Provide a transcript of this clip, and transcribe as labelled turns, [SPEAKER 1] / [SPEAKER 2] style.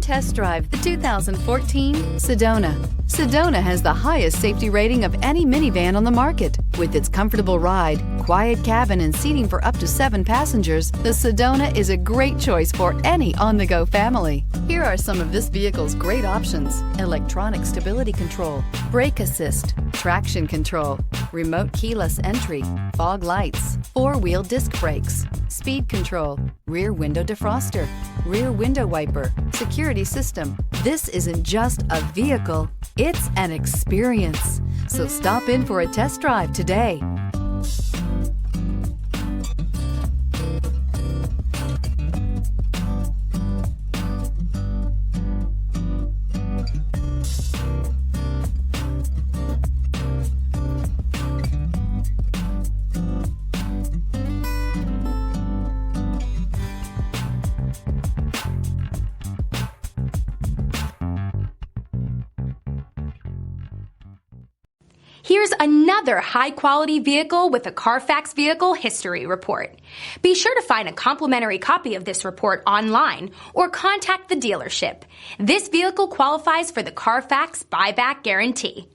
[SPEAKER 1] Test drive the 2014 Sedona. Sedona has the highest safety rating of any minivan on the market. With its comfortable ride, quiet cabin, and seating for up to 7 passengers, the Sedona is a great choice for any on-the-go family. Here are some of this vehicle's great options: electronic stability control, brake assist, traction control, remote keyless entry, fog lights, 4-wheel disc brakes, speed control, rear window defroster, rear window wiper, security system. This isn't just a vehicle, it's an experience. So stop in for a test drive today.
[SPEAKER 2] Here's another high-quality vehicle with a Carfax Vehicle History Report. Be sure to find a complimentary copy of this report online or contact the dealership. This vehicle qualifies for the Carfax Buyback Guarantee.